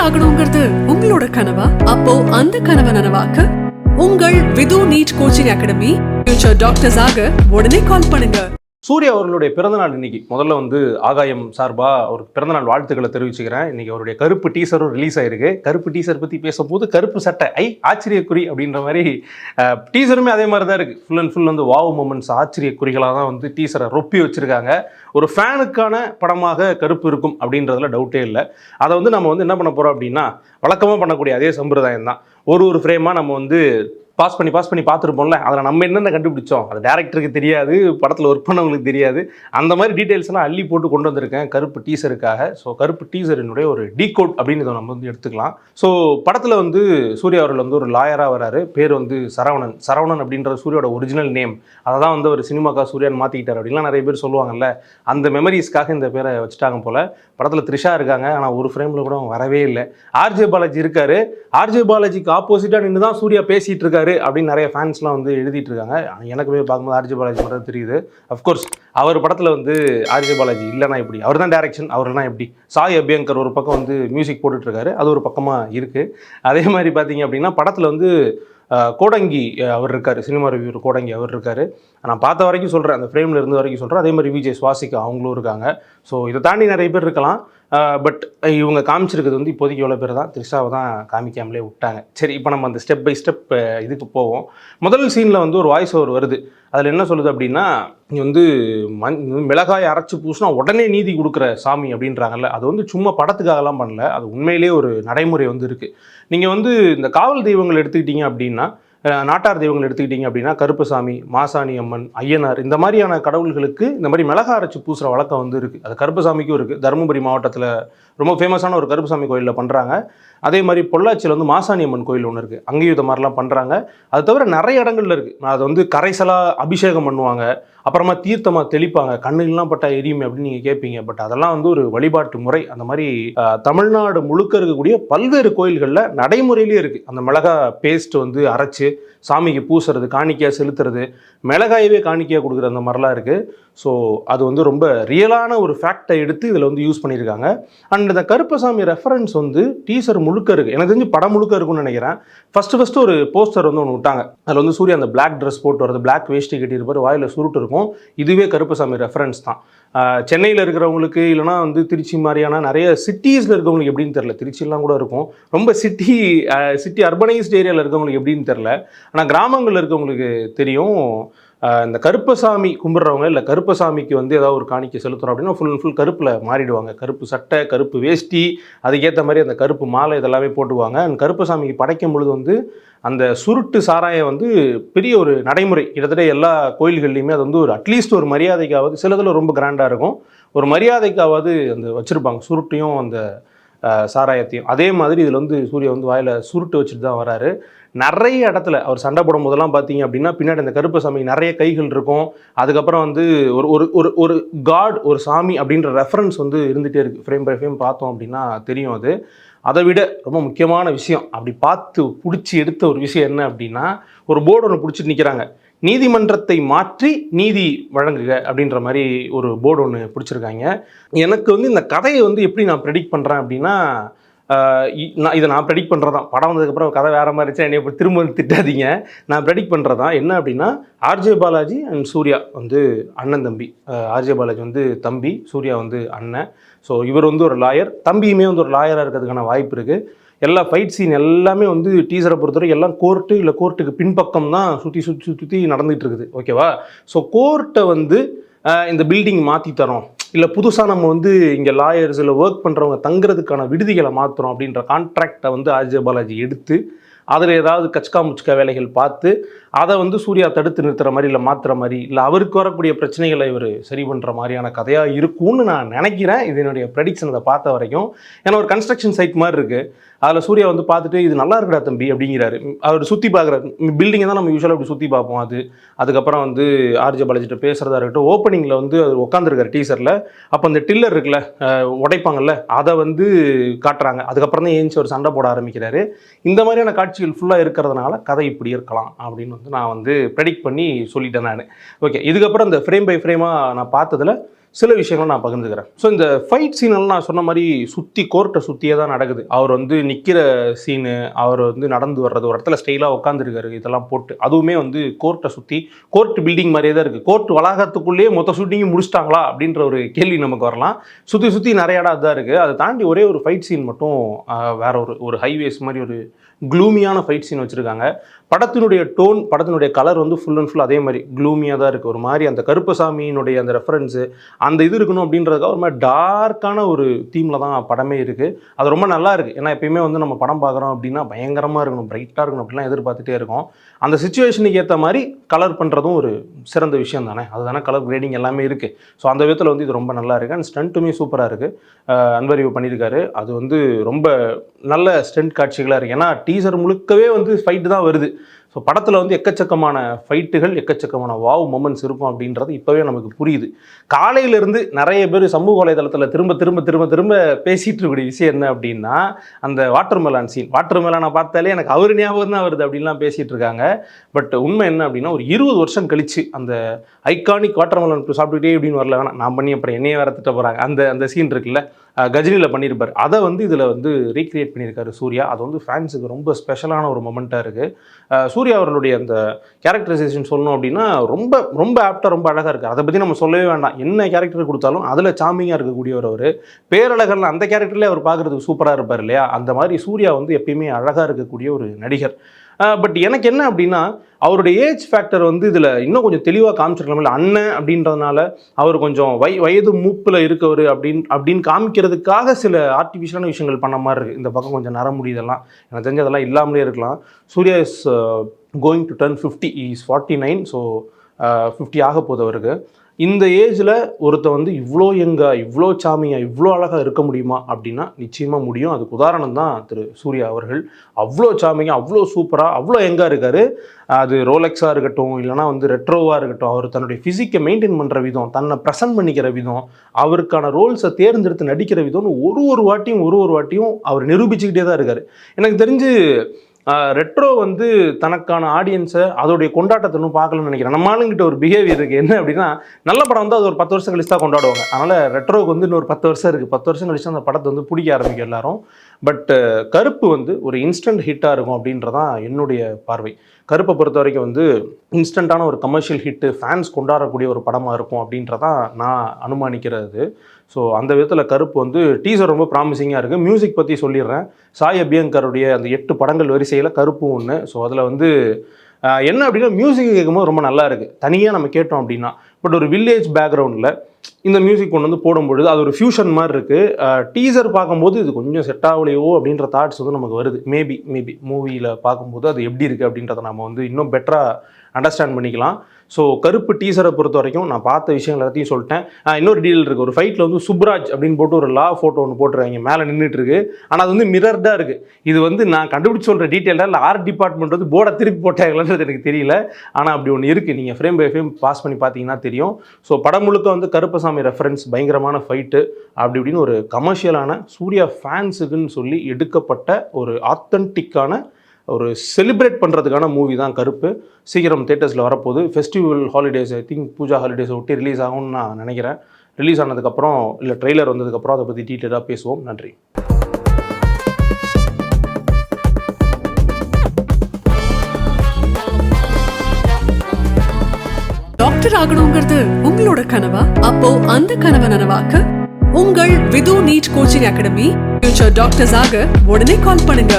ஆகணுங்கிறது உங்களோட கனவா? அப்போ அந்த கனவை நனவாக்க உங்கள் Vidhu NEET coaching academy future doctors ஆக உடனே கால் பண்ணுங்க. சூர்யா அவர்களுடைய பிறந்தநாள் இன்னைக்கு. முதல்ல ஆகாயம் சார்பா அவருக்கு பிறந்தநாள் வாழ்த்துக்களை தெரிவிச்சுக்கிறேன். இன்னைக்கு அவருடைய கருப்பு டீசரும் ரிலீஸ் ஆயிருக்கு. கருப்பு டீசர் பற்றி பேசும்போது கருப்பு சட்டை ஆச்சரியக்குறி அப்படின்ற மாதிரி டீசருமே அதே மாதிரி தான் இருக்குது. Full and full wow moments ஆச்சரியக்குறிகளாக தான் டீசரை ரொப்பி வச்சுருக்காங்க. ஒரு ஃபேனுக்கான படமாக கருப்பு இருக்கும் அப்படின்றதுல டவுட்டே இல்லை. அதை நம்ம என்ன பண்ண போகிறோம் அப்படின்னா, வழக்கமாக பண்ணக்கூடிய அதே சம்பிரதாயம் தான். ஒரு ஃப்ரேமாக நம்ம பாஸ் பண்ணி பார்த்துருப்போம்ல, அதில் நம்ம என்னென்ன கண்டுபிடிச்சோம், அது டேரக்டருக்கு தெரியாது, படத்தில் ஒர்க் பண்ணவங்களுக்கு தெரியாது. அந்த மாதிரி டீட்டெயில்ஸ்லாம் அள்ளி போட்டு கொண்டு வந்திருக்கேன் கருப்பு டீசருக்காக. ஸோ கருப்பு டீசரினுடைய ஒரு டீகோட் அப்படின்னு இதை நம்ம எடுத்துக்கலாம். ஸோ படத்தில் சூர்யா அவர்கள் ஒரு லாயராக வராரு. பேர் சரவணன் அப்படின்ற சூர்யாவோட ஒரிஜினல் நேம். அதை தான் ஒரு சினிமாக்கா சூர்யான்னு மாற்றிக்கிட்டார் அப்படின்லாம் நிறைய பேர் சொல்லுவாங்கல்ல. அந்த மெமரிஸ்க்காக இந்த பேரை வச்சுட்டாங்க போல். படத்தில் த்ரிஷா இருக்காங்க, ஆனால் ஒரு ஃப்ரேமில் கூட வரவே இல்லை. ஆர்ஜே பாலாஜி இருக்காரு. ஆர்ஜே பாலாஜிக்கு ஆப்போசிட்டாக நின்று தான் சூர்யா பேசிகிட்டு இருக்காரு அப்படின்னு நிறைய ஃபேன்ஸ்லாம் எழுதிட்டு இருக்காங்க. எனக்குமே பார்க்கும்போது ஆர்ஜே பாலாஜி மட்டும் தெரியுது. அஃப்கோர்ஸ் அவர் படத்தில் ஆர்ஜே பாலாஜி இல்லைனா எப்படி, அவர் தான் டைரக்ஷன், அவர்லாம் எப்படி. சாய் அபியங்கர் ஒரு பக்கம் மியூசிக் போட்டுட்ருக்காரு, அது ஒரு பக்கமாக இருக்குது. அதே மாதிரி பார்த்தீங்க அப்படின்னா படத்தில் கோடங்கி அவர் இருக்கார், சினிமா ரிவ்யூர் கோடங்கி அவர் இருக்கார். நான் பார்த்த வரைக்கும் சொல்கிறேன், அந்த ஃப்ரேமில் இருந்த வரைக்கும் சொல்கிறேன். அதே மாதிரி விஜய் சுவாசிகா அவங்களும் இருக்காங்க. ஸோ இதை தாண்டி நிறைய பேர் இருக்கலாம். பட் இவங்க காமிச்சிருக்கிறது இப்போதைக்கு எவ்வளோ பேர் தான், த்ரிஷாவை தான் காமிக்காமலே விட்டாங்க. சரி, இப்போ நம்ம அந்த ஸ்டெப் பை ஸ்டெப் இதுக்கு போவோம். முதல் சீனில் ஒரு வாய்ஸ் ஓவர் வருது. அதில் என்ன சொல்லுது அப்படின்னா, மிளகாயை அரைச்சி பூசினா உடனே நீதி கொடுக்குற சாமி அப்படின்றாங்கல்ல. அது சும்மா படத்துக்காகலாம் பண்ணல, அது உண்மையிலே ஒரு நடைமுறை இருக்குது. நீங்கள் இந்த காவல் தெய்வங்கள் எடுத்துக்கிட்டீங்க அப்படின்னா, நாட்டார் தெய்வங்கள் எடுத்துக்கிட்டிங்க அப்படின்னா, கருப்பசாமி, மாசாணி அம்மன், ஐயனார், இந்த மாதிரியான கடவுள்களுக்கு இந்த மாதிரி மிளகா அரைச்சி பூசுகிற வழக்கம் இருக்குது. அது கருப்பசாமிக்கும் இருக்குது. தருமபுரி மாவட்டத்தில் ரொம்ப ஃபேமஸான ஒரு கருப்பசாமி கோயிலில் பண்ணுறாங்க. அதே மாதிரி பொள்ளாச்சியில் மாசாணி அம்மன் கோயில் ஒன்று இருக்குது, அங்கேயும் இது மாதிரிலாம் பண்ணுறாங்க. அது தவிர நிறைய இடங்கள்ல இருக்குது. அது கரைசலாக அபிஷேகம் பண்ணுவாங்க, அப்புறமா தீர்த்தமாக தெளிப்பாங்க, கண்ணுலாம் பட்டா எரியுமே அப்படின்னு நீங்கள் கேட்பீங்க. பட் அதெல்லாம் ஒரு வழிபாட்டு முறை. அந்த மாதிரி தமிழ்நாடு முழுக்க இருக்கக்கூடிய பல்வேறு கோயில்களில் நடைமுறையிலே இருக்குது. அந்த மிளகா பேஸ்ட் அரைச்சி சாமிக்கு பூசுறது, காணிக்கையாக செலுத்துறது, மிளகாயவே காணிக்கையாக கொடுக்குற அந்த மாதிரிலாம் இருக்குது. ஸோ அது ரொம்ப ரியலான ஒரு ஃபேக்டை எடுத்து இதில் யூஸ் பண்ணியிருக்காங்க. அண்ட் இந்த கருப்பசாமி ரெஃபரன்ஸ் டீசர் முழுக்க இருக்குது. எனக்கு தெரிஞ்சு படம் முழுக்க இருக்குன்னு நினைக்கிறேன். ஃபஸ்ட்டு ஒரு போஸ்டர் ஒன்று விட்டாங்க. அதில் சூர்யா அந்த பிளாக் ட்ரெஸ் போட்டு வரது, பிளாக் வேஷ்டி கட்டியிருப்பார், வாயில் சுருட்டு இருக்கும். இதுவே கருப்பசாமி ரெஃபரன்ஸ் தான். சென்னையில் இருக்கிறவங்களுக்கு, இல்லைனா திருச்சி மாதிரியான நிறைய சிட்டிஸில் இருக்கவங்களுக்கு எப்படின்னு தெரில. திருச்சியெலாம் கூட இருக்கும், ரொம்ப சிட்டி அர்பனைஸ்ட் ஏரியாவில் இருக்கவங்களுக்கு எப்படின்னு தெரில. ஆனால் கிராமங்களில் இருக்கவங்களுக்கு தெரியும். இந்த கருப்பசாமி கும்பிட்றவங்க, இல்லை கருப்பசாமிக்கு ஏதாவது ஒரு காணிக்கை செலுத்துகிறோம் அப்படின்னா ஃபுல் அண்ட் ஃபுல் கருப்பில் மாறிடுவாங்க. கருப்பு சட்டை, கருப்பு வேஷ்டி, அதுக்கேற்ற மாதிரி அந்த கருப்பு மாலை இதெல்லாமே போட்டுவாங்க. அண்ட் கருப்பசாமிக்கு படைக்கும் பொழுது அந்த சுருட்டு சாராயம் பெரிய ஒரு நடைமுறை. கிட்டத்தட்ட எல்லா கோயில்கள்லையுமே அது ஒரு அட்லீஸ்ட் ஒரு மரியாதைக்காவது, சிலதில் ரொம்ப கிராண்டாக இருக்கும், ஒரு மரியாதைக்காவது வச்சுருப்பாங்க சுருட்டையும் அந்த சாராயத்தையும். அதே மாதிரி இதில் சூர்யா வாயில் சுருட்டு வச்சுட்டு தான் வராரு. நிறைய இடத்துல அவர் சண்டை போடும் போதெல்லாம் பார்த்தீங்க அப்படின்னா பின்னாடி அந்த கருப்பசாமி நிறைய கைகள் இருக்கும். அதுக்கப்புறம் ஒரு ஒரு ஒரு காட், ஒரு சாமி அப்படின்ற ரெஃபரன்ஸ் இருந்துகிட்டே இருக்குது. ஃப்ரேம் பை ஃப்ரேம் பார்த்தோம் அப்படின்னா தெரியும். அதை விட ரொம்ப முக்கியமான விஷயம், அப்படி பார்த்து பிடிச்சி எடுத்த ஒரு விஷயம் என்ன அப்படின்னா, ஒரு போர்டு ஒன்று பிடிச்சிட்டு நிற்கிறாங்க. நீதிமன்றத்தை மாற்றி நீதி வழங்குக அப்படின்ற மாதிரி ஒரு போர்டு ஒன்று பிடிச்சிருக்காங்க. எனக்கு இந்த கதையை எப்படி நான் ப்ரெடிக்ட் பண்ணுறேன் அப்படின்னா, நான் ப்ரெடிக்ட் பண்ணுறதான். படம் வந்ததுக்கப்புறம் கதை வேறு மாதிரி இருந்துச்சு, என்னை இப்போ திரும்ப திட்டாதீங்க. நான் ப்ரெடிக்ட் பண்ணுறதான் என்ன அப்படின்னா, ஆர்ஜே பாலாஜி அண்ட் சூர்யா அண்ணன் தம்பி. ஆர்ஜே பாலாஜி தம்பி, சூர்யா அண்ணன். ஸோ இவர் ஒரு லாயர், தம்பியுமே ஒரு லாயராக இருக்கிறதுக்கான வாய்ப்பு இருக்குது. எல்லா ஃபைட் சீன் எல்லாமே டீசரை பொறுத்தவரைக்கும் எல்லாம் கோர்ட்டு, இல்லை கோர்ட்டுக்கு பின்பக்கம் தான் சுற்றி நடந்துகிட்டு இருக்குது. ஓகேவா? ஸோ கோர்ட்டை இந்த பில்டிங் மாற்றி தரோம், இல்லை புதுசாக நம்ம இங்கே லாயர்ஸ் இல்லை ஒர்க் பண்ணுறவங்க தங்குறதுக்கான விடுதிகளை மாற்றுறோம் அப்படின்ற கான்ட்ராக்டை ஆர்ஜே பாலாஜி எடுத்து அதில் ஏதாவது கச்கா முச்கா வேலைகள் பார்த்து அதை சூர்யா தடுத்து நிறுத்துகிற மாதிரி, இல்லை மாற்றுற மாதிரி, இல்லை அவருக்கு வரக்கூடிய பிரச்சனைகளை இவர் சரி பண்ணுற மாதிரியான கதையாக இருக்கும்னு நான் நினைக்கிறேன். இது என்னுடைய ப்ரெடிக்ஷன். அதை பார்த்த வரைக்கும். ஏன்னா ஒரு கன்ஸ்ட்ரக்ஷன் சைட் மாதிரி இருக்குது. அதில் சூர்யா பார்த்துட்டு இது நல்லா இருக்குடா தம்பி அப்படிங்கிறாரு. அவர் சுற்றி பார்க்குறாரு. பில்டிங்கை தான் நம்ம யூஸ்வலாக அப்படி சுற்றி பார்ப்போம். அதுக்கப்புறம் ஆர்ஜே பாலாஜிட்ட பேசுகிறதா இருக்கட்டும், ஓப்பனிங்கில் அவர் உட்காந்துருக்காரு டீசரில். அப்போ அந்த டில்லர் இருக்குல்ல, உடைப்பாங்கல்ல, அதை காட்டுறாங்க. அதுக்கப்புறம் தான் ஏஞ்சி ஒரு சண்டை போட ஆரம்பிக்கிறாரு. இந்த மாதிரியான காட்சிகள் ஃபுல்லாக இருக்கிறதுனால கதை இப்படி இருக்கலாம் அப்படின்னு நான் ப்ரெடிக்ட் பண்ணி சொல்லிட்டேன் நான். ஓகே, இதுக்கப்புறம் இந்த ஃப்ரேம் பை ஃப்ரேமாக நான் பார்த்ததில் சில விஷயங்களை நான் பகிர்ந்துக்கிறேன். ஸோ இந்த ஃபைட் சீனெல்லாம் நான் சொன்ன மாதிரி கோர்ட்டை சுற்றியே தான் நடக்குது. அவர் வந்து நிற்கிற சீனு, அவர் வந்து நடந்து வர்றது, ஒரு இடத்துல ஸ்டைலாக உட்காந்துருக்காரு, இதெல்லாம் போட்டு அதுவுமே வந்து கோர்ட்டை சுற்றி, கோர்ட் பில்டிங் மாதிரியே தான் இருக்குது. கோர்ட் வளாகத்துக்குள்ளேயே மொத்த ஷூட்டிங்கும் முடிச்சிட்டாங்களா அப்படின்ற ஒரு கேள்வி நமக்கு வரலாம். சுற்றி நிறைய இடம் அதுதான் இருக்குது. அதை தாண்டி ஒரே ஒரு ஃபைட் சீன் மட்டும் வேற ஒரு ஹைவேஸ் மாதிரி ஒரு க்ளூமியான ஃபைட் சீன் வச்சுருக்காங்க. படத்தினுடைய டோன், படத்தினுடைய கலர் வந்து ஃபுல் அண்ட் ஃபுல் அதே மாதிரி க்ளூமியாக தான் இருக்குது. ஒரு மாதிரி அந்த கருப்பசாமியினுடைய அந்த ரெஃபரன்ஸு அந்த இது இருக்கணும் அப்படின்றதுக்காக ஒரு மாதிரி டார்க்கான ஒரு தீமில் தான் படமே இருக்குது. அது ரொம்ப நல்லா இருக்குது. ஏன்னா எப்பயுமே வந்து நம்ம படம் பார்க்குறோம் அப்படின்னா பயங்கரமாக இருக்கணும், பிரைட்டாக இருக்கணும் அப்படிலாம் எதிர்பார்த்துட்டே இருக்கோம். அந்த சுச்சுவேஷனுக்கு ஏற்ற மாதிரி கலர் பண்ணுறதும் ஒரு சிறந்த விஷயம் தானே. அதுதானே கலர் கிரேடிங் எல்லாமே இருக்குது. ஸோ அந்த விதத்தில் வந்து இது ரொம்ப நல்லா இருக்குது. அண்ட் ஸ்டண்ட்டுமே சூப்பராக இருக்குது. அன்வர் பண்ணியிருக்காரு. அது வந்து ரொம்ப நல்ல ஸ்டண்ட் காட்சிகளாக இருக்குது. ஏன்னா டீசர் முழுக்கவே வந்து ஃபைட்டு தான் வருது. ஸோ படத்தில் வந்து எக்கச்சக்கமான ஃபைட்டுகள், எக்கச்சக்கமான வாவ் மொமெண்ட்ஸ் இருக்கும் அப்படின்றது இப்போவே நமக்கு புரியுது. காலையிலேருந்து நிறைய பேர் சமூக வலைதளத்தில் திரும்ப பேசிகிட்டு இருக்கக்கூடிய விஷயம் என்ன அப்படின்னா, அந்த வாட்டர் மெலான் சீன். வாட்டர் மெலானை பார்த்தாலே எனக்கு அவர் ஞாபகம் தான் வருது அப்படின்லாம் பேசிகிட்டு இருக்காங்க. பட் உண்மை என்ன அப்படின்னா, ஒரு 20 வருஷம் கழித்து அந்த ஐகானிக் வாட்டர் மெலான் சாப்பிட்டுக்கிட்டே அப்படின்னு வரல, வேணாம் நான் பண்ணி அப்புறம் என்னையே வேற திட்ட போகிறாங்க, அந்த சீன் இருக்குல்ல, கஜினியில் பண்ணியிருப்பார். அதை வந்து இதில் வந்து ரீக்ரியேட் பண்ணியிருக்காரு சூர்யா. அது வந்து ஃபேன்ஸுக்கு ரொம்ப ஸ்பெஷலான ஒரு மொமெண்ட்டாக இருக்குது. சூர்யா அவர்களுடைய அந்த கேரக்டரைசேஷன் சொல்லணும் அப்படின்னா ரொம்ப ரொம்ப ஆப்டாக, ரொம்ப அழகாக இருக்குது. அதை பற்றி நம்ம சொல்லவே வேண்டாம். என்ன கேரக்டர் கொடுத்தாலும் அதில் சாமிங்காக இருக்கக்கூடியவர் அவர். பேரழகர்ல அந்த கேரக்டர்லேயே அவர் பார்க்குறதுக்கு சூப்பராக இருப்பார் இல்லையா. அந்த மாதிரி சூர்யா வந்து எப்பயுமே அழகாக இருக்கக்கூடிய ஒரு நடிகர். பட் எனக்கு என்ன அப்படின்னா, அவருடைய ஏஜ் ஃபேக்டர் வந்து இதில் இன்னும் கொஞ்சம் தெளிவாக காமிச்சிருக்கலாம். இல்லை அண்ணன் அப்படின்றதுனால அவர் கொஞ்சம் வயது மூப்பில் இருக்கவர் அப்படின்னு காமிக்கிறதுக்காக சில ஆர்டிஃபிஷியலான விஷயங்கள் பண்ண மாதிரி இருக்குது. இந்த பக்கம் கொஞ்சம் நர முடியுதெல்லாம் எனக்கு தெரிஞ்சு அதெல்லாம் இல்லாமலே இருக்கலாம். Surya is going to turn 50, is 49. So 50 ஆக போகுது அவருக்கு. இந்த ஏஜில் ஒருத்தர் வந்து இவ்வளோ யங்காக, இவ்வளோ சாமியாக, இவ்வளோ அழகாக இருக்க முடியுமா அப்படின்னா நிச்சயமாக முடியும். அதுக்கு உதாரணம் தான் திரு சூர்யா அவர்கள். அவ்வளோ சாமியாக, அவ்வளோ சூப்பராக, அவ்வளோ யங்காக இருக்கார். அது ரோலெக்ஸாக இருக்கட்டும், இல்லைனா வந்து ரெட்ரோவாக இருக்கட்டும், அவர் தன்னுடைய ஃபிசிக்கை மெயின்டைன் பண்ணுற விதம், தன்னை ப்ரெசென்ட் பண்ணிக்கிற விதம், அவருக்கான ரோல்ஸை தேர்ந்தெடுத்து நடிக்கிற விதம்னு ஒரு வாட்டியும் அவர் நிரூபிச்சுக்கிட்டே தான் இருக்கார். எனக்கு தெரிஞ்சு ரெட்ரோ வந்து தனக்கான ஆடியன்ஸை அதோடைய கொண்டாட்டத்தை இன்னும் பார்க்கலன்னு நினைக்கிறேன். நம்ம ஆளுங்கிட்ட ஒரு பிஹேவியர் இருக்குது. என்ன அப்படின்னா, நல்ல படம் வந்து அது ஒரு 10 வருஷம் கழிச்சு தான் கொண்டாடுவாங்க. அதனால் ரெட்ரோவுக்கு வந்து இன்னொரு 10 வருஷம் இருக்குது. 10 வருஷம் கழிச்சு அந்த படத்தை வந்து பிடிக்க ஆரம்பிக்கும் எல்லாரும். பட் கருப்பு வந்து ஒரு இன்ஸ்டன்ட் ஹிட்டாக இருக்கும் அப்படின்றதான் என்னுடைய பார்வை. கருப்பை பொறுத்த வரைக்கும் வந்து இன்ஸ்டண்ட்டான ஒரு கமர்ஷியல் ஹிட்டு, ஃபேன்ஸ் கொண்டாடக்கூடிய ஒரு படமாக இருக்கும் அப்படின்றதான் நான் அனுமானிக்கிறது. ஸோ அந்த விதத்தில் கருப்பு வந்து டீசர் ரொம்ப ப்ராமிசிங்காக இருக்குது. மியூசிக் பற்றி சொல்லிடுறேன். சாய் அபியங்கருடைய அந்த 8 படங்கள் வரிசையில் கருப்பும் ஒன்று. ஸோ அதில் வந்து என்ன அப்படின்னா, மியூசிக் கேட்கும்போது ரொம்ப நல்லா இருக்குது. தனியாக நம்ம கேட்டோம் அப்படின்னா, பட் ஒரு வில்லேஜ் பேக்ரவுண்டில் இந்த மியூசிக் கொண்டு வந்து போடும்பொழுது அது ஒரு ஃபியூஷன் மாதிரி இருக்குது. டீசர் பார்க்கும்போது இது கொஞ்சம் செட் ஆகலையோ அப்படின்ற தாட்ஸ் வந்து நமக்கு வருது. மேபி மூவியில் பார்க்கும்போது அது எப்படி இருக்குது அப்படின்றத நம்ம வந்து இன்னும் பெட்டராக அண்டர்ஸ்டாண்ட் பண்ணிக்கலாம். ஸோ கருப்பு டீசரை பொறுத்த வரைக்கும் நான் பார்த்த விஷயங்கள் எல்லாத்தையும் சொல்லிட்டேன். இன்னொரு டீல் இருக்குது. ஒரு ஃபைட்டில் வந்து சுப்ராஜ் அப்படின்னு போட்டு ஒரு லா ஃபோட்டோ ஒன்று போட்டுருவாங்க, மேலே நின்றுட்டுருக்கு. ஆனால் அது வந்து மிரர்டாக இருக்குது. இது வந்து நான் கண்டுபிடிச்சி சொல்கிற டீட்டெயிலாக இல்லை, ஆர்ட் டிபார்ட்மெண்ட் வந்து போர்டை திருப்பி போட்டாங்களான்றது எனக்கு தெரியல. ஆனால் அப்படி ஒன்று இருக்குது. நீங்கள் ஃப்ரேம் பை ஃப்ரேம் பாஸ் பண்ணி பார்த்தீங்கன்னா தெரியும். ஸோ படம் முழுக்க வந்து கருப்பசாமி ரெஃபரன்ஸ், பயங்கரமான ஃபைட்டு, அப்படி இப்படின்னு ஒரு கமர்ஷியலான சூர்யா ஃபேன்ஸுக்குன்னு சொல்லி எடுக்கப்பட்ட ஒரு ஆத்தென்டிக்கான ஒரு செலிப்ரேட் பண்ணுறதுக்கான மூவி தான் கருப்பு. சீக்கிரம் தேட்டர்ஸில் வரப்போகுது. Festival holidays, I think Puja ஹாலிடேஸை ஒட்டி ரிலீஸ் ஆகும்னு நான் நினைக்கிறேன். ரிலீஸ் ஆனதுக்கப்புறம் இல்லை ட்ரெய்லர் வந்ததுக்கப்புறம் அதை பற்றி டீட்டெயிலாக பேசுவோம். நன்றி. டாக்டர் ஆகணுங்கிறது உங்களோட கனவா? அப்போ அந்த கனவை நனவாக்க உங்கள் Vidhu NEET coaching academy future doctors ஆக உடனே கால் பண்ணுங்க.